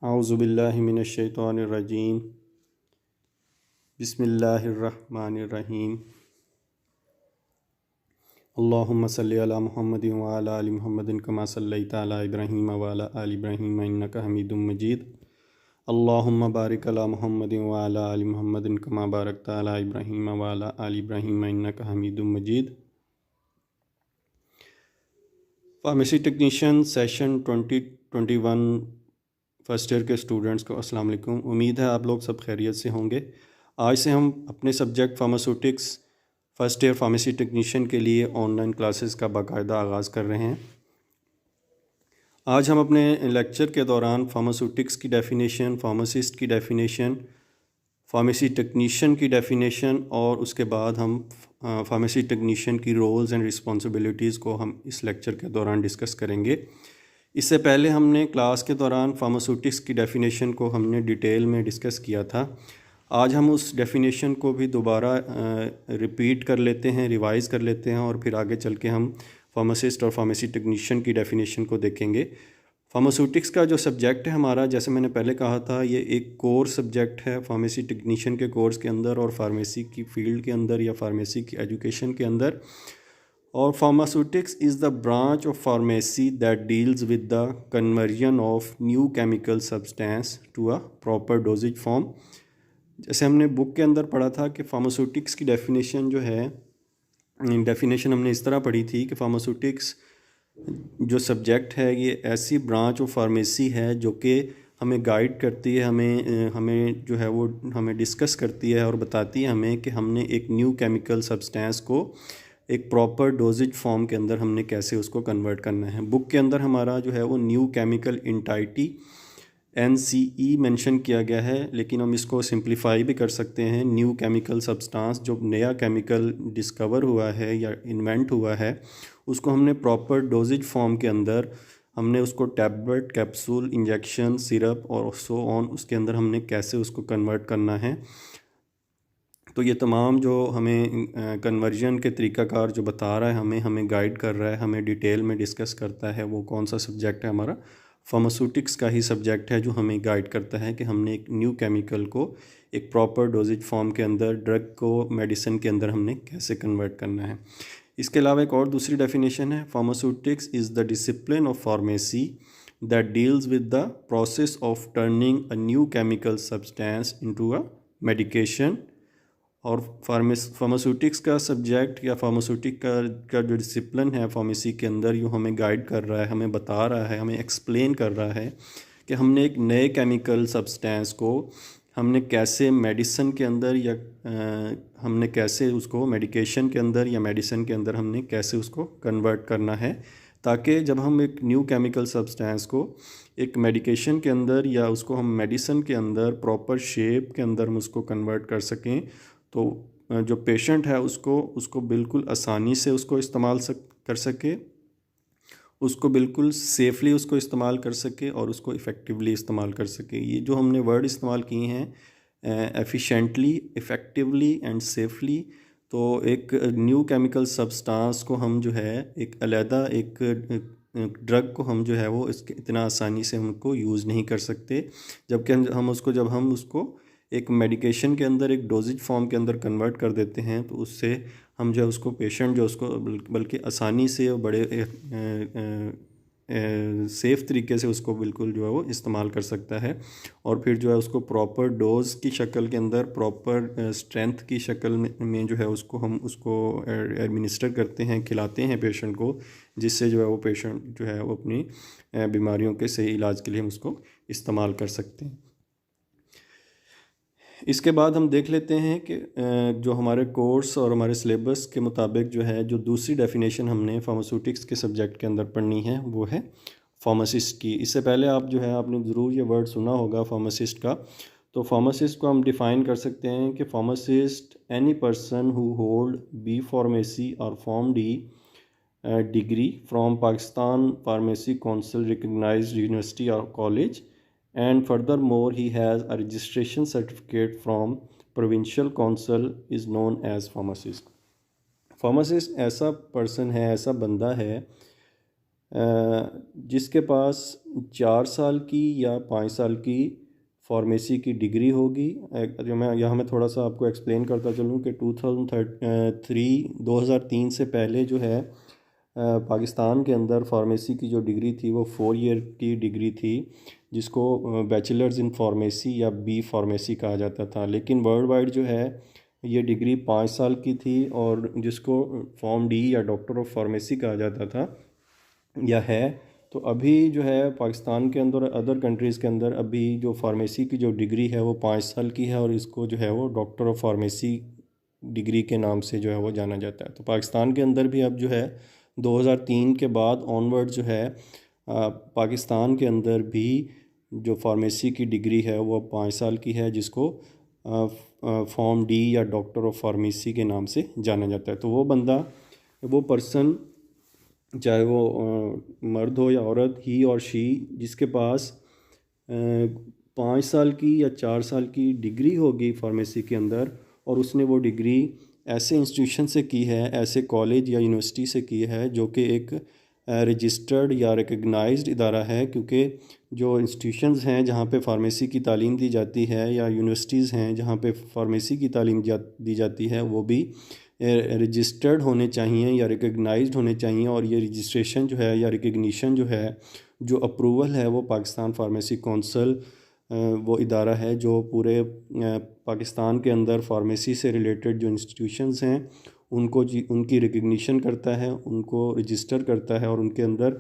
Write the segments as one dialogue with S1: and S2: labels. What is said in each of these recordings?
S1: औज़ुबिल्लाहि मिनश्शैतानिर्रजीम बिस्मिल्लाहिर्रहमानिर्रहीम अल्लाहुम्मा सल्लि अला मुहम्मदिन व अला आलि मुहम्मदिन कमा सल्लैता अला इब्राहीम व अला आलि इब्राहीम इन्नका हमीदुम मजीद। अल्लाहुम्मा बारिक अला मुहम्मदिन व अला आलि मुहम्मदिन कमा बारकता अला इब्राहीम व अला आलि इब्राहीम इन्नका हमीदुम मजीद। Pharmacy technician session 2021 first year के स्टूडेंट्स को अस्सलाम वालेकुम। उम्मीद है आप लोग सब खैरियत से होंगे। आज से हम अपने subject pharmaceutics first year pharmacy technician के लिए ऑनलाइन क्लासेस का बाकायदा आगाज़ कर रहे हैं। आज हम अपने लेक्चर के दौरान फार्मास्यूटिक्स की डेफिनेशन, फार्मासिस्ट की डेफिनेशन, फार्मेसी टेक्नीशियन की डेफिनेशन और उसके बाद हम फार्मेसी टेक्नीशियन की रोल्स एंड रिस्पॉन्सिबिलिटीज़ को हम इस लेक्चर के दौरान डिस्कस करेंगे। इससे पहले हमने क्लास के दौरान फार्मास्यूटिक्स की डेफिनेशन को हमने डिटेल में डिस्कस किया था। आज हम उस डेफिनेशन को भी दोबारा रिपीट कर लेते हैं, रिवाइज़ कर लेते हैं और फिर आगे चल के हम फार्मासिस्ट और फार्मेसी टेक्नीशियन की डेफिनेशन को देखेंगे। फार्मास्यूटिक्स का जो सब्जेक्ट है हमारा, जैसे मैंने पहले कहा था, ये एक कोर सब्जेक्ट है फार्मेसी टेक्नीशियन के कोर्स के अंदर और फार्मेसी की फ़ील्ड के अंदर या फार्मेसी की एजुकेशन के अंदर। और pharmaceutics is the branch of pharmacy that deals with the conversion of new chemical substance to a proper dosage form. जैसे हमने बुक के अंदर पढ़ा था कि फार्मास्यूटिक्स की डेफिनेशन जो है, डेफिनेशन हमने इस तरह पढ़ी थी कि फार्मास्यूटिक्स जो सब्जेक्ट है ये ऐसी ब्रांच ऑफ फार्मेसी है जो कि हमें गाइड करती है, हमें जो है वो हमें डिस्कस करती है और बताती है हमें कि हमने एक न्यू केमिकल सब्सटेंस को एक प्रॉपर डोजेज फॉर्म के अंदर हमने कैसे उसको कन्वर्ट करना है। बुक के अंदर हमारा जो है वो न्यू केमिकल इंटाइटी NCE मेंशन किया गया है, लेकिन हम इसको सिंप्लीफाई भी कर सकते हैं। न्यू केमिकल सब्सटेंस, जो नया केमिकल डिस्कवर हुआ है या इन्वेंट हुआ है, उसको हमने प्रॉपर डोजेज फॉर्म के अंदर हमने उसको टैबलेट, कैप्सूल, इंजेक्शन, सिरप और सो ऑन उसके अंदर हमने कैसे उसको कन्वर्ट करना है। तो ये तमाम जो हमें कन्वर्जन के तरीक़ाकार जो बता रहा है, हमें गाइड कर रहा है, हमें डिटेल में डिस्कस करता है, वो कौन सा सब्जेक्ट है हमारा? फार्मास्यूटिक्स का ही सब्जेक्ट है, जो हमें गाइड करता है कि हमने एक न्यू केमिकल को एक प्रॉपर डोजेज फॉर्म के अंदर, ड्रग को मेडिसिन के अंदर हमने कैसे कन्वर्ट करना है। इसके अलावा एक और दूसरी डेफिनेशन है, pharmaceutics is the discipline of pharmacy that deals with the process of turning a new chemical substance into a medication. और फार्मास्यूटिक्स का सब्जेक्ट या फार्मास्यूटिक का जो डिसिप्लिन है फार्मेसी के अंदर, यूँ हमें गाइड कर रहा है, हमें बता रहा है, हमें एक्सप्लेन कर रहा है कि हमने एक नए केमिकल सब्सटेंस को हमने कैसे मेडिसिन के अंदर या हमने कैसे उसको मेडिकेशन के अंदर या मेडिसिन के अंदर हमने कैसे उसको कन्वर्ट करना है, ताकि जब हम एक न्यू केमिकल सब्सटेंस को एक मेडिकेशन के अंदर या उसको हम मेडिसिन के अंदर प्रॉपर शेप के अंदर हम उसको कन्वर्ट कर सकें, तो जो पेशेंट है उसको बिल्कुल आसानी से उसको इस्तेमाल कर सके, उसको बिल्कुल सेफ़ली उसको इस्तेमाल कर सके और उसको इफ़ेक्टिवली इस्तेमाल कर सके। ये जो हमने वर्ड इस्तेमाल किए हैं, एफिशिएंटली, इफ़ेक्टिवली एंड सेफ़ली, तो एक न्यू केमिकल सब्सटेंस को हम जो है एक अलहदा एक ड्रग को हम जो है वो इसके इतना आसानी से हमको यूज़ नहीं कर सकते, जबकि जब हम उसको एक मेडिकेशन के अंदर एक डोजेज फॉर्म के अंदर कन्वर्ट कर देते हैं, तो उससे हम जो है उसको पेशेंट जो उसको बल्कि आसानी से और बड़े सेफ़ तरीके से उसको बिल्कुल जो है वो इस्तेमाल कर सकता है। और फिर जो है उसको प्रॉपर डोज़ की शक्ल के अंदर, प्रॉपर स्ट्रेंथ की शक्ल में जो है उसको हम उसको एडमिनिस्टर करते हैं, खिलाते हैं पेशेंट को, जिससे जो है वो पेशेंट जो है वो अपनी बीमारियों के सही इलाज के लिए हम उसको इस्तेमाल कर सकते हैं। इसके बाद हम देख लेते हैं कि जो हमारे कोर्स और हमारे सिलेबस के मुताबिक जो है, जो दूसरी डेफिनेशन हमने फार्मास्यूटिक्स के सब्जेक्ट के अंदर पढ़नी है, वो है फार्मासिस्ट की। इससे पहले आपने ज़रूर ये वर्ड सुना होगा फार्मासिस्ट का। तो फार्मासिस्ट को हम डिफ़ाइन कर सकते हैं कि pharmacist any person who hold B pharmacy और pharm D degree from Pakistan pharmacy council recognized university और college, and furthermore he has a registration certificate from provincial council is known as pharmacist. Pharmacist ऐसा person है, ऐसा बंदा है जिसके पास 4 साल की या 5 साल की फार्मेसी की डिग्री होगी। जो मैं थोड़ा सा आपको एक्सप्लेन करता चलूँ कि 2003 से पहले जो है पाकिस्तान के अंदर फार्मेसी की जो डिग्री थी वो 4 ईयर की डिग्री थी, जिसको बैचलर्स इन फार्मेसी या बी फार्मेसी कहा जाता था। लेकिन वर्ल्ड वाइड जो है ये डिग्री 5 साल की थी और जिसको फॉर्म डी या डॉक्टर ऑफ फार्मेसी कहा जाता था या है। तो अभी जो है पाकिस्तान के अंदर अदर कंट्रीज़ के अंदर अभी जो फार्मेसी की जो डिग्री है वो 5 साल की है और इसको जो है वो डॉक्टर ऑफ फार्मेसी डिग्री के नाम से जो है वो जाना जाता है। तो पाकिस्तान के अंदर भी अब जो है 2003 के बाद ऑनवर्ड जो है पाकिस्तान के अंदर भी जो फार्मेसी की डिग्री है वो 5 साल की है, जिसको फॉर्म डी या डॉक्टर ऑफ फार्मेसी के नाम से जाना जाता है। तो वो बंदा, वो पर्सन, चाहे वो मर्द हो या औरत, ही और शी, जिसके पास 5 साल की या 4 साल की डिग्री होगी फार्मेसी के अंदर और उसने वो डिग्री ऐसे इंस्टीट्यूशन से की है, ऐसे कॉलेज या यूनिवर्सिटी से की है जो कि एक रजिस्टर्ड या रिकग्नाइज्ड इदारा है। क्योंकि जो इंस्टीट्यूशंस हैं जहाँ पे फार्मेसी की तालीम दी जाती है या यूनिवर्सिटीज़ हैं जहाँ पे फार्मेसी की तालीम दी जाती है वो भी रजिस्टर्ड होने चाहिए या रिकग्नाइज्ड होने चाहिए। और ये रजिस्ट्रेशन जो है या रिकग्निशन जो है, जो अप्रूवल है, वो पाकिस्तान फार्मेसी कौंसल वो इदारा है जो पूरे पाकिस्तान के अंदर फार्मेसी से रिलेटेड जो इंस्टीट्यूशंस हैं उनकी रिकग्निशन करता है, उनको रजिस्टर करता है और उनके अंदर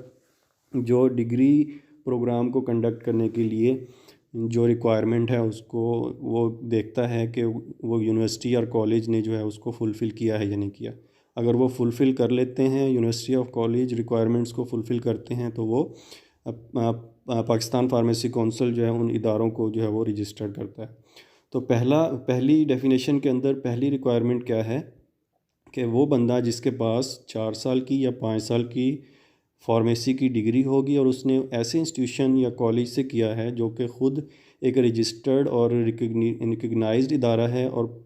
S1: जो डिग्री प्रोग्राम को कंडक्ट करने के लिए जो रिक्वायरमेंट है उसको वो देखता है कि वो यूनिवर्सिटी और कॉलेज ने जो है उसको फुलफ़िल किया है या नहीं किया। अगर वो फुलफ़िल कर लेते हैं, यूनिवर्सिटी ऑफ कॉलेज रिक्वायरमेंट्स को फुलफ़िल करते हैं, तो वो पाकिस्तान फार्मेसी कौंसल जो है उन इदारों को जो है वो रजिस्टर करता है। तो पहली डेफिनेशन के अंदर पहली रिक्वायरमेंट क्या है कि वो बंदा जिसके पास 4 साल की या 5 साल की फार्मेसी की डिग्री होगी और उसने ऐसे इंस्टीट्यूशन या कॉलेज से किया है जो कि ख़ुद एक रजिस्टर्ड और रिकग्नाइज्ड इदारा है और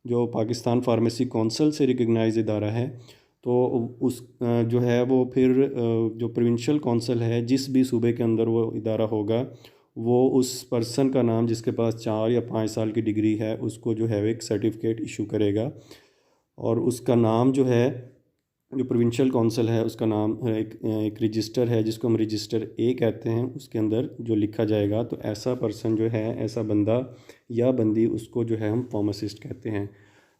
S1: जो पाकिस्तान फार्मेसी कौंसल से रिकग्नाइज्ड इदारा है। तो उस जो है वो फिर जो प्रोविंशियल कौंसल है जिस भी सूबे के अंदर वो इदारा होगा, वो उस पर्सन का नाम जिसके पास 4 या 5 साल की डिग्री है उसको जो है एक सर्टिफिकेट इशू करेगा और उसका नाम जो है, जो प्रोविंशियल कौंसल है उसका नाम एक रजिस्टर है जिसको हम रजिस्टर ए कहते हैं, उसके अंदर जो लिखा जाएगा। तो ऐसा पर्सन जो है, ऐसा बंदा या बंदी, उसको जो है हम फार्मासिस्ट कहते हैं।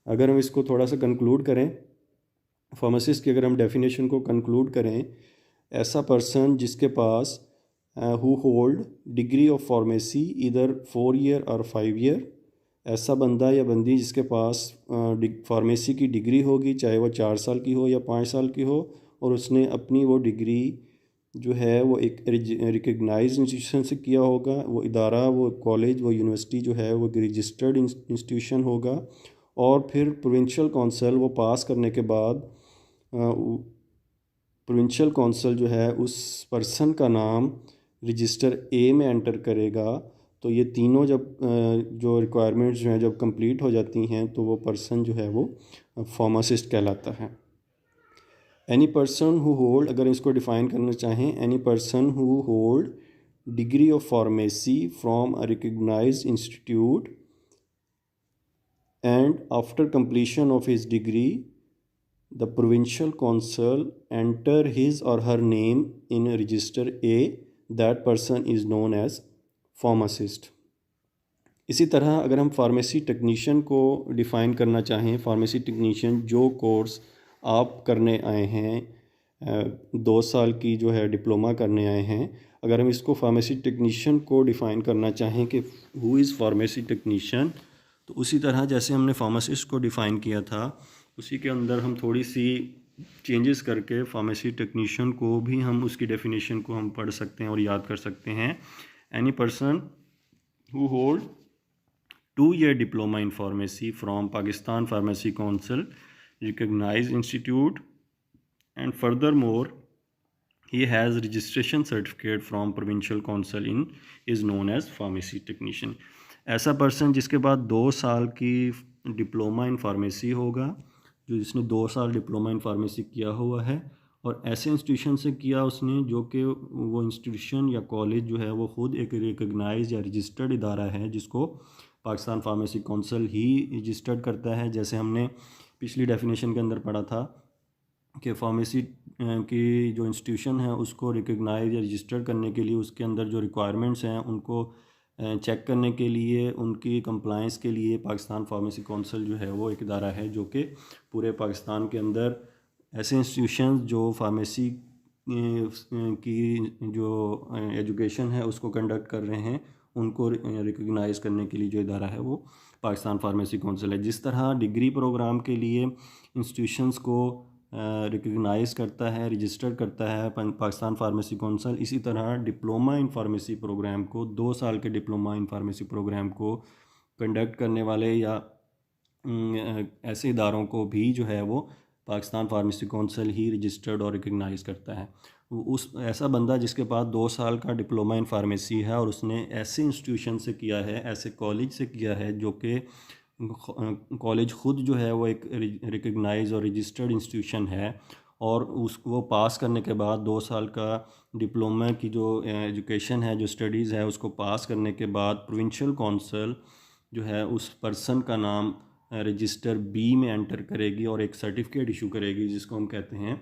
S1: अगर हम इसको थोड़ा सा कंक्लूड करें, फार्मासिस्ट की अगर हम डेफिनेशन को कंक्लूड करें, ऐसा पर्सन जिसके पास who hold degree of pharmacy इधर 4 ईयर और 5 ईयर, ऐसा बंदा या बंदी जिसके पास फार्मेसी की डिग्री होगी, चाहे वो 4 साल की हो या 5 साल की हो, और उसने अपनी वो डिग्री जो है वो एक रिकग्नाइज्ड इंस्टीट्यूशन से किया होगा। वो इदारा, वो कॉलेज, वो यूनिवर्सिटी जो है वो रजिस्टर्ड इंस्टीट्यूशन होगा और फिर प्रोविंशियल कौंसल वो पास करने के बाद प्रोविंशियल कौंसल जो है उस पर्सन का नाम रजिस्टर ए में एंटर करेगा। तो ये तीनों जब जो रिक्वायरमेंट्स जो हैं जब कंप्लीट हो जाती हैं तो वो पर्सन जो है वो फार्मासिस्ट कहलाता है। एनी पर्सन हु होल्ड, अगर इसको डिफ़ाइन करना चाहें, any person who hold degree of pharmacy from a recognised institute and after completion of his degree the provincial council enter his or her name in register A, that person is known as pharmacist। इसी तरह अगर हम pharmacy technician को define करना चाहें, pharmacy technician जो course आप करने आए हैं, 2 साल की जो है डिप्लोमा करने आए हैं, अगर हम इसको फार्मेसी टेक्नीशियन को डिफ़ाइन करना चाहें कि हु इज़ फार्मेसी टेक्नीशियन, तो उसी तरह जैसे हमने फार्मासिस्ट को डिफ़ाइन किया था उसी के अंदर हम थोड़ी सी चेंजेस करके फार्मेसी टेक्नीशियन को भी हम उसकी डेफिनेशन को हम पढ़ सकते हैं और याद कर सकते हैं। Any person who hold 2 year diploma in pharmacy from Pakistan Pharmacy Council recognized institute and furthermore he has registration certificate from provincial council in is known as pharmacy technician। ऐसा पर्सन जिसके बाद 2 साल की डिप्लोमा इन फार्मेसी होगा, जो जिसने 2 साल diploma in pharmacy किया हुआ है और ऐसे इंस्टीट्यूशन से किया उसने जो कि वो इंस्टीट्यूशन या कॉलेज जो है वो ख़ुद एक रिकगनाइज या रजिस्टर्ड इदारा है, जिसको पाकिस्तान फार्मेसी कौंसल ही रजिस्टर्ड करता है। जैसे हमने पिछली डेफिनेशन के अंदर पढ़ा था कि फार्मेसी की जो इंस्टीट्यूशन है उसको रिकगनाइज या रजिस्टर करने के लिए उसके अंदर जो रिक्वायरमेंट्स हैं उनको चेक करने के लिए, उनकी कंप्लाइंस के लिए पाकिस्तान फार्मेसी कौंसल जो है वो एक इदारा है जो कि पूरे पाकिस्तान के अंदर ऐसे इंस्टीट्यूशन जो फार्मेसी की जो एजुकेशन है उसको कंडक्ट कर रहे हैं उनको रिकगनाइज़ करने के लिए जो इदारा है वो पाकिस्तान फार्मेसी कौंसिल है। जिस तरह डिग्री प्रोग्राम के लिए इंस्टीट्यूशंस को रिकगनाइज़ करता है, रजिस्टर करता है पाकिस्तान फार्मेसी कौंसिल, इसी तरह डिप्लोमा इन फार्मेसी प्रोग्राम को 2 साल के डिप्लोमा इन फार्मेसी प्रोग्राम को कंडक्ट करने वाले या ऐसे इदारों को भी जो है वो पाकिस्तान फार्मेसी कौंसिल ही रजिस्टर्ड और रिकगनाइज़ करता है। उस ऐसा बंदा जिसके पास 2 साल का डिप्लोमा इन फार्मेसी है और उसने ऐसे इंस्टीट्यूशन से किया है, ऐसे कॉलेज से किया है जो कि कॉलेज ख़ुद जो है वो एक रिकगनाइज और रजिस्टर्ड इंस्टीट्यूशन है, और वो पास करने के बाद 2 साल का डिप्लोमा की जो एजुकेशन है, जो स्टडीज़ है, उसको पास करने के बाद प्रोविंशियल कौंसिल जो है उस पर्सन का नाम रजिस्टर बी में एंटर करेगी और एक सर्टिफिकेट इशू करेगी जिसको हम कहते हैं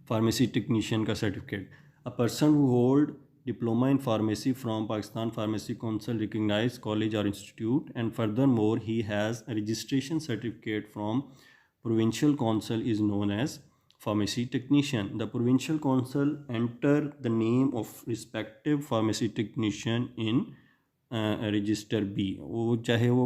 S1: फार्मेसी टेक्नीशियन का certificate. A person who hold diploma in pharmacy from Pakistan Pharmacy Council recognized college or institute, and furthermore he has a registration certificate from provincial council is known as pharmacy technician. The provincial council enter the name of respective pharmacy technician in register be. वो चाहे वो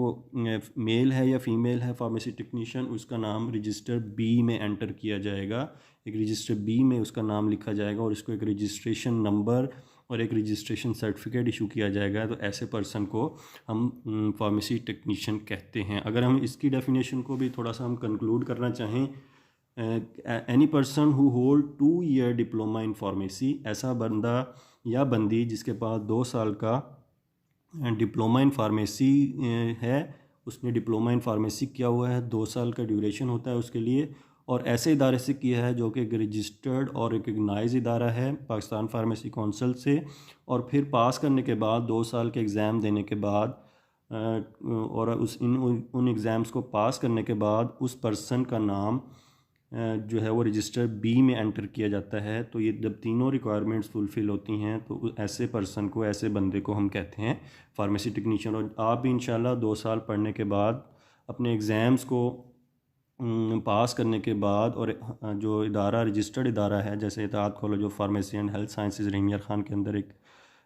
S1: mail है या female है pharmacy technician, उसका नाम register B में enter किया जाएगा, एक रजिस्टर बी में उसका नाम लिखा जाएगा और इसको एक रजिस्ट्रेशन नंबर और एक रजिस्ट्रेशन सर्टिफिकेट इशू किया जाएगा। तो ऐसे पर्सन को हम फार्मेसी टेक्नीशियन कहते हैं। अगर हम इसकी डेफिनेशन को भी थोड़ा सा हम कंक्लूड करना चाहें, any person who hold 2 year diploma in pharmacy, ऐसा बंदा या बंदी जिसके पास 2 साल का डिप्लोमा इन फार्मेसी है, उसने डिप्लोमा इन फार्मेसी किया हुआ है, 2 साल का ड्यूरेशन होता है उसके लिए, और ऐसे इदारे से किया है जो कि एक रजिस्टर्ड और रिकगनाइज इदारा है पाकिस्तान फार्मेसी कौंसिल से, और फिर पास करने के बाद 2 साल के एग्ज़ाम देने के बाद और उन एग्ज़ाम्स को पास करने के बाद उस पर्सन का नाम जो है वो रजिस्टर बी में एंटर किया जाता है। तो ये जब तीनों रिक्वायरमेंट्स फुलफ़िल होती हैं तो ऐसे पर्सन को, ऐसे बंदे को हम कहते हैं फार्मेसी टेक्नीशियन। और आप भी इंशाल्लाह 2 साल पढ़ने के बाद अपने एग्ज़ाम्स को पास करने के बाद, और जो इदारा रजिस्टर्ड इदारा है जैसे Ittehad college of pharmacy and health sciences Rahimiya Khan के अंदर एक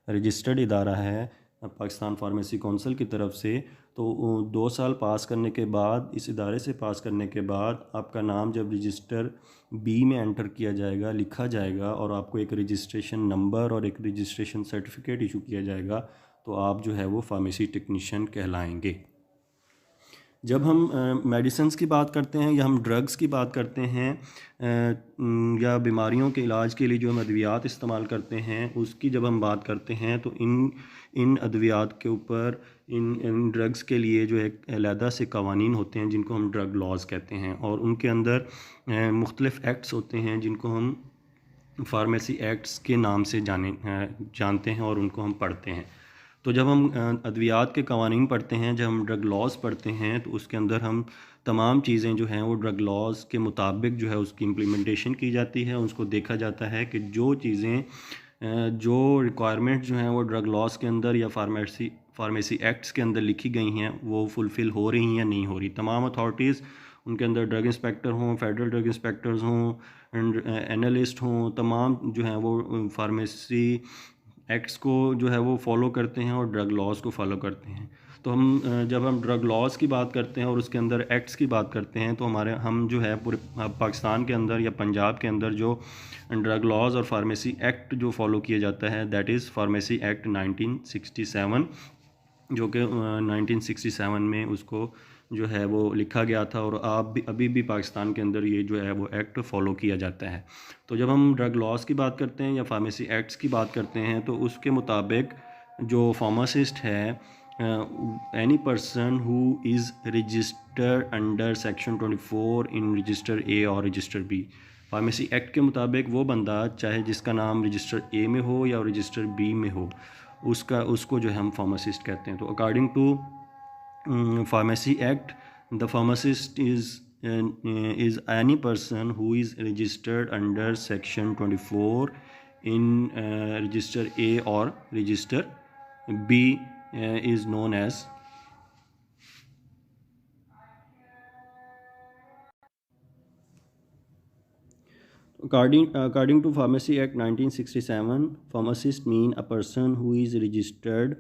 S1: रजिस्टर्ड इदारा है पाकिस्तान फार्मेसी कौंसिल की तरफ से, तो 2 साल पास करने के बाद, इस इदारे से पास करने के बाद आपका नाम जब रजिस्टर बी में एंटर किया जाएगा, लिखा जाएगा, और आपको एक रजिस्ट्रेशन नंबर और एक रजिस्ट्रेशन सर्टिफिकेट इशू किया जाएगा, तो आप जो है वो फार्मेसी टेक्नीशियन कहलाएंगे। जब हम मेडिसिन्स की बात करते हैं या हम ड्रग्स की बात करते हैं या बीमारियों के इलाज के लिए जो हम अद्वियात इस्तेमाल करते हैं उसकी जब हम बात करते हैं, तो इन अद्वियात के ऊपर, इन ड्रग्स के लिए जो एक अलहदा से कवानीन होते हैं जिनको हम ड्रग लॉज कहते हैं, और उनके अंदर मुख्तलिफ़ एक्ट्स होते हैं जिनको हम फार्मेसी एक्ट्स के नाम से जानते हैं और उनको हम पढ़ते हैं। तो जब हम अद्वियात के कवानीन पढ़ते हैं, जब हम ड्रग लॉज पढ़ते हैं, तो उसके अंदर हम तमाम चीज़ें जो हैं वो ड्रग लॉज के मुताबिक जो है उसकी इम्प्लीमेंटेशन की जाती है। उसको देखा जाता है कि जो चीज़ें, जो रिक्वायरमेंट जो हैं वो ड्रग लॉज के अंदर या फार्मेसी एक्ट्स के अंदर लिखी गई हैं वो फुलफ़िल हो रही हैं या नहीं हो रही। तमाम अथॉरिटीज़, उनके अंदर ड्रग इंस्पेक्टर हों, फेडरल ड्रग इंस्पेक्टर्स हों, एनालिस्ट हों, तमाम जो हैं वो फार्मेसी एक्ट्स को जो है वो फॉलो करते हैं और ड्रग लॉज को फॉलो करते हैं। तो जब हम ड्रग लॉज की बात करते हैं और उसके अंदर एक्ट्स की बात करते हैं, तो हम जो है पूरे पाकिस्तान के अंदर या पंजाब के अंदर जो ड्रग लॉज और फार्मेसी एक्ट जो फॉलो किया जाता है, दैट इज़ फार्मेसी एक्ट 1967, जो कि 1967 में उसको जो है वो लिखा गया था, और अभी भी पाकिस्तान के अंदर ये जो है वो एक्ट फॉलो किया जाता है। तो जब हम ड्रग लॉज की बात करते हैं या फार्मेसी एक्ट्स की बात करते हैं, तो उसके मुताबिक जो फार्मासिस्ट है, any person who is registered under section 24 in register A और रजिस्टर बी, फार्मेसी एक्ट के मुताबिक वो बंदा चाहे जिसका नाम रजिस्टर ए में हो या रजिस्टर बी में हो, उसको जो है हम फार्मासिस्ट कहते हैं। तो according to pharmacy act, the pharmacist is any person who is registered under section 24 in register A or register B is known as According to Pharmacy Act 1967, pharmacist mean a person who is registered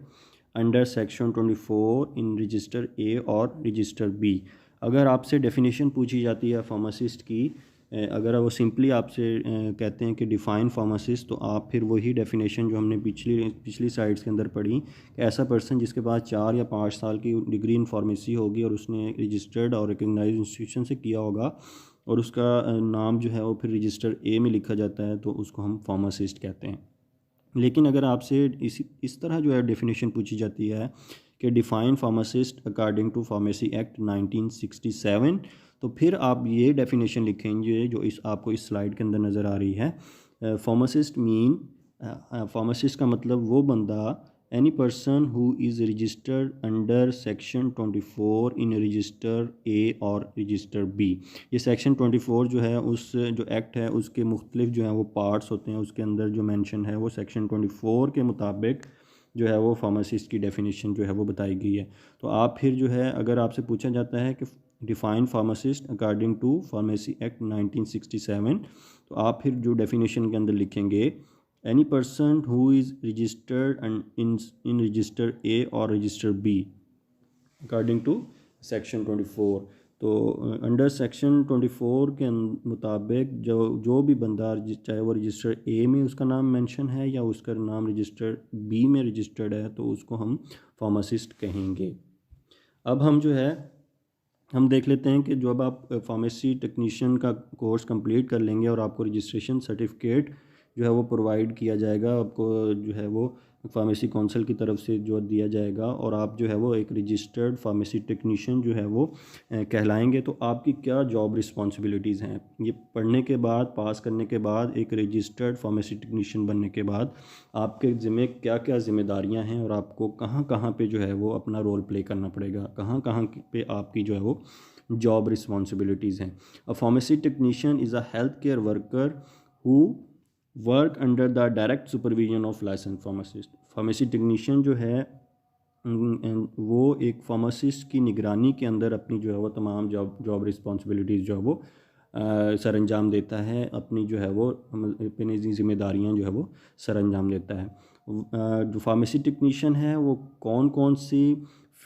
S1: under section 24 in register A और register B. अगर आपसे definition पूछी जाती है pharmacist की, अगर वो simply आपसे कहते हैं कि डिफ़ाइन फार्मासिस्ट, तो आप फिर वही डेफिनेशन जो हमने पिछली स्लाइड्स के अंदर पढ़ी कि ऐसा पर्सन जिसके पास 4 या 5 साल की डिग्री इन फार्मेसी होगी और उसने रजिस्टर्ड और रिकग्नाइज्ड इंस्टीट्यूशन से किया होगा और उसका नाम जो है वो फिर रजिस्टर ए में लिखा जाता है, तो उसको हम फार्मासिस्ट कहते हैं। लेकिन अगर आपसे इस तरह जो है डेफिनेशन पूछी जाती है कि define pharmacist according to pharmacy act 1967, तो फिर आप ये डेफिनेशन लिखेंगे जो आपको इस स्लाइड के अंदर नज़र आ रही है। फार्मासिस्ट का मतलब वो बंदा, any person who is registered under section 24 in register A और रजिस्टर बी। ये सेक्शन 24 जो है उस जो एक्ट है उसके मुख्तलिफ जो है वो पार्ट्स होते हैं, उसके अंदर जो मेंशन है वो सेक्शन 24 के मुताबिक जो है वो फार्मासिस्ट की डेफिनेशन जो है वो बताई गई है। तो आप फिर जो है अगर आपसे पूछा जाता है कि define pharmacist according to pharmacy act 1967, तो आप फिर जो डेफिनेशन के अंदर लिखेंगे any person who is registered and in register A or register B according to section 24। तो अंडर सेक्शन 24 के मुताबिक जो भी बंदा, चाहे वो रजिस्टर ए में उसका नाम मेंशन है या उसका नाम रजिस्टर बी में रजिस्टर्ड है, तो उसको हम फार्मासिस्ट कहेंगे। अब हम देख लेते हैं कि जब आप फार्मेसी टेक्नीशियन का कोर्स कंप्लीट कर लेंगे और आपको रजिस्ट्रेशन सर्टिफिकेट जो है वो प्रोवाइड किया जाएगा, आपको जो है वो फार्मेसी काउंसिल की तरफ से जो दिया जाएगा और आप जो है वो एक रजिस्टर्ड फार्मेसी टेक्नीशियन जो है वो कहलाएंगे। तो आपकी क्या जॉब रिस्पॉन्सिबिलिटीज़ हैं, ये पढ़ने के बाद, पास करने के बाद, एक रजिस्टर्ड फार्मेसी टेक्नीशियन बनने के बाद आपके ज़िम्मे क्या क्या ज़िम्मेदारियाँ हैं और आपको कहाँ कहाँ पे जो है वो अपना रोल प्ले करना पड़ेगा, कहाँ कहाँ पे आपकी जो है वो जॉब रिस्पॉन्सिबिलिटीज़ हैं। A pharmacy technician is a health care worker who work under the direct supervision of license pharmacist. Pharmacy technician जो है वो एक फार्मासिस्ट की निगरानी के अंदर अपनी जो है वो तमाम जॉब रिस्पॉन्सिबिलिटीज़ जो है वो सर अंजाम देता है, अपनी जो है वो अपनी ज़िम्मेदारियाँ जो है वो सर अंजाम देता है। जो फार्मेसी टेक्नीशियन है वो कौन कौन सी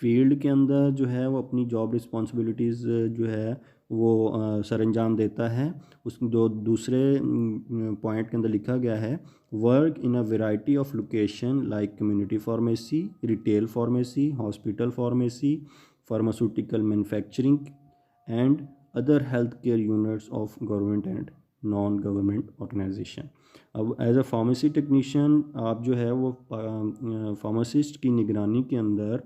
S1: फील्ड के अंदर जो है वो अपनी जॉब रिस्पॉन्सिबिलिटीज़ जो है वो सर अंजाम देता है, उस दूसरे पॉइंट के अंदर लिखा गया है work in a variety of location like community pharmacy, retail pharmacy, hospital pharmacy, pharmaceutical manufacturing and other health care units of government and non government organisation. अब एज अ फार्मेसी टेक्नीशियन आप जो है वो फार्मासिस्ट की निगरानी के अंदर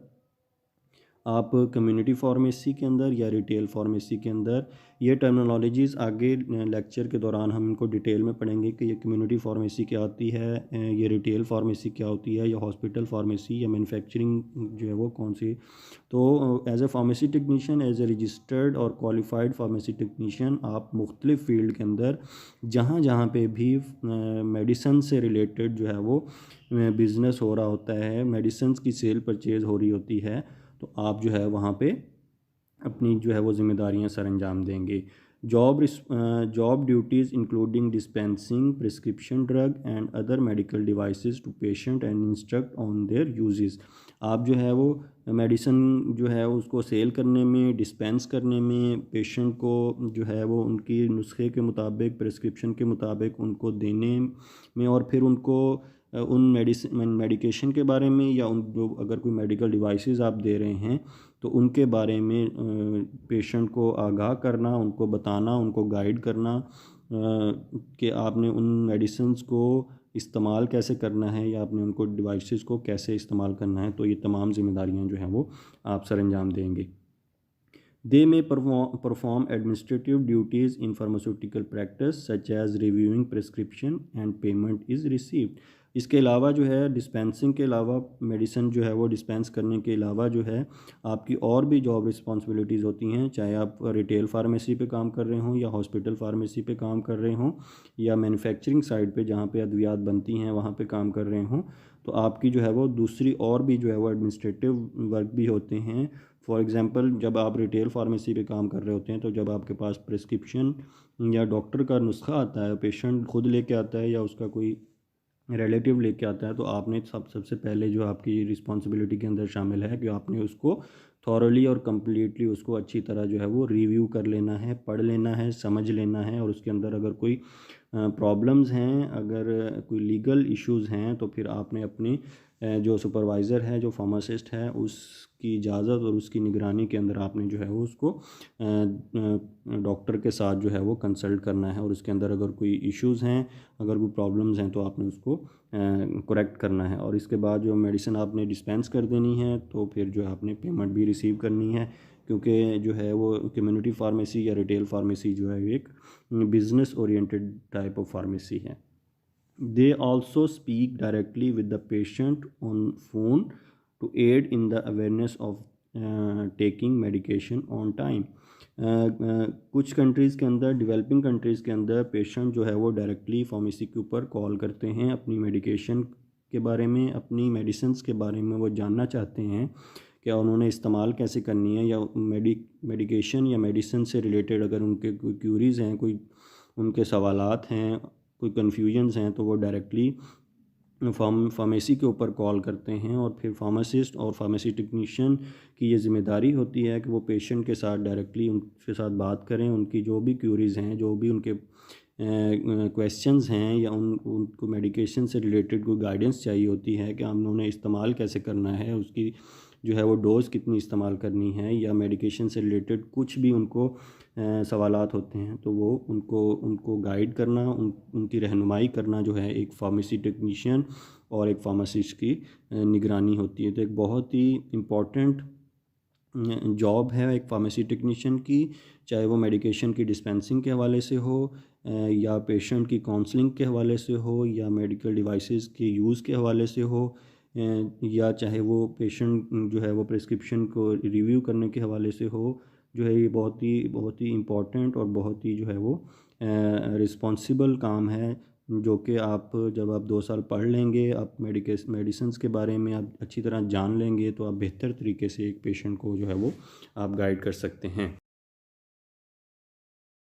S1: आप कम्युनिटी फार्मेसी के अंदर या रिटेल फार्मेसी के अंदर, ये टर्मिनोलॉजीज़ आगे लेक्चर के दौरान हम इनको डिटेल में पढ़ेंगे कि ये कम्युनिटी फार्मेसी क्या होती है, ये रिटेल फार्मेसी क्या होती है, या हॉस्पिटल फार्मेसी या मैन्युफैक्चरिंग जो है वो कौन सी। तो as a pharmacy technician, as a registered और क्वालिफाइड फार्मेसी टेक्नीशियन आप मुख्तलिफ़ फील्ड के अंदर जहाँ जहाँ पे भी मेडिसन से रिलेटेड जो है वो बिज़नेस हो रहा होता है, मेडिसन की सेल परचेज़ हो रही होती है, तो आप जो है वहाँ पे अपनी जो है वो ज़िम्मेदारियाँ सर अंजाम देंगे। Job duties including dispensing prescription drug and other medical devices to patient and instruct on their uses. आप जो है वो मेडिसिन जो है उसको सेल करने में, डिस्पेंस करने में, पेशेंट को जो है वो उनकी नुस्खे के मुताबिक, प्रिस्क्रिप्शन के मुताबिक उनको देने में, और फिर उनको उन मेडिकेशन के बारे में या उन जो अगर कोई मेडिकल डिवाइसेस आप दे रहे हैं तो उनके बारे में पेशेंट को आगाह करना, उनको बताना, उनको गाइड करना कि आपने उन मेडिसिन्स को इस्तेमाल कैसे करना है या आपने उनको डिवाइसेस को कैसे इस्तेमाल करना है। तो ये तमाम ज़िम्मेदारियां जो हैं वो आप सर अंजाम देंगे। They may perform administrative duties in pharmaceutical practice such as reviewing prescription and payment is received. इसके अलावा जो है डिस्पेंसिंग के अलावा मेडिसिन जो है वो डिस्पेंस करने के अलावा जो है आपकी और भी जॉब रिस्पॉन्सिबिलिटीज़ होती हैं, चाहे आप रिटेल फार्मेसी पे काम कर रहे हों या हॉस्पिटल फार्मेसी पे काम कर रहे हों या मैन्युफैक्चरिंग साइड पे जहाँ पे अद्वियात बनती हैं वहाँ पे काम कर रहे हों, तो आपकी जो है वो दूसरी और भी जो है वो एडमिनिस्ट्रेटिव वर्क भी होते हैं। फॉर एग्ज़ाम्पल जब आप रिटेल फार्मेसी पे काम कर रहे होते हैं तो जब आपके पास प्रिस्क्रिप्शन या डॉक्टर का नुस्खा आता है, पेशेंट खुद लेके आता है या उसका कोई रिलेटिव लेके आता है, तो आपने सबसे पहले जो आपकी रिस्पॉन्सिबिलिटी के अंदर शामिल है कि आपने उसको थॉरली और कम्प्लीटली उसको अच्छी तरह जो है वो रिव्यू कर लेना है, पढ़ लेना है, समझ लेना है, और उसके अंदर अगर कोई प्रॉब्लम्स हैं, अगर कोई लीगल इश्यूज़ हैं, तो फिर आपने अपनी जो सुपरवाइज़र है, जो फार्मासिस्ट है, उसकी इजाज़त और उसकी निगरानी के अंदर आपने जो है वो उसको डॉक्टर के साथ जो है वो कंसल्ट करना है, और उसके अंदर अगर कोई इश्यूज़ हैं, अगर कोई प्रॉब्लम्स हैं, तो आपने उसको करेक्ट करना है। और इसके बाद जो मेडिसिन आपने डिस्पेंस कर देनी है, तो फिर जो है आपने पेमेंट भी रिसीव करनी है, क्योंकि जो है वो कम्युनिटी फार्मेसी या रिटेल फार्मेसी जो है एक business oriented type of pharmacy है। They also speak directly with the patient on phone to aid in the awareness of taking medication on time. कुछ कंट्रीज़ के अंदर, डेवलपिंग कंट्रीज़ के अंदर पेशेंट जो है वो डायरेक्टली फार्मेसी के ऊपर कॉल करते हैं, अपनी मेडिकेशन के बारे में, अपनी मेडिसिन्स के बारे में वो जानना चाहते हैं कि उन्होंने इस्तेमाल कैसे करनी है, या मेडिकेशन या मेडिसिन से रिलेटेड अगर उनके कोई क्यूरीज़ हैं, कोई उनके सवालात हैं, कोई कन्फ्यूजन्स हैं, तो वो डायरेक्टली फार्मेसी के ऊपर कॉल करते हैं। और फिर फार्मासिस्ट और फार्मेसी टेक्नीशियन की ये ज़िम्मेदारी होती है कि वो पेशेंट के साथ डायरेक्टली उनके साथ बात करें, उनकी जो भी क्यूरीज़ हैं, जो भी उनके क्वेश्चंस हैं, या उनको मेडिकेशन से रिलेटेड कोई गाइडेंस चाहिए होती है कि उन्होंने इस्तेमाल कैसे करना है, उसकी जो है वो डोज़ कितनी इस्तेमाल करनी है, या मेडिकेशन से रिलेटेड कुछ भी उनको सवालात होते हैं, तो वो उनको गाइड करना, उनकी रहनुमाई करना जो है एक फार्मेसी टेक्नीशियन और एक फार्मासिस्ट की निगरानी होती है। तो एक बहुत ही इम्पॉर्टेंट जॉब है एक फार्मेसी टेक्नीशियन की, चाहे वो मेडिकेशन की डिस्पेंसिंग के हवाले से हो, या पेशेंट की काउंसलिंग के हवाले से हो, या मेडिकल डिवाइसेस के यूज़ के हवाले से हो, या चाहे वो पेशेंट जो है वो प्रिस्क्रिप्शन को रिव्यू करने के हवाले से हो। जो है ये बहुत ही इम्पॉर्टेंट और बहुत ही जो है वो रिस्पॉन्सिबल काम है, जो कि आप जब आप 2 साल पढ़ लेंगे, आप मेडिसिन्स के बारे में आप अच्छी तरह जान लेंगे, तो आप बेहतर तरीके से एक पेशेंट को जो है वो आप गाइड कर सकते हैं।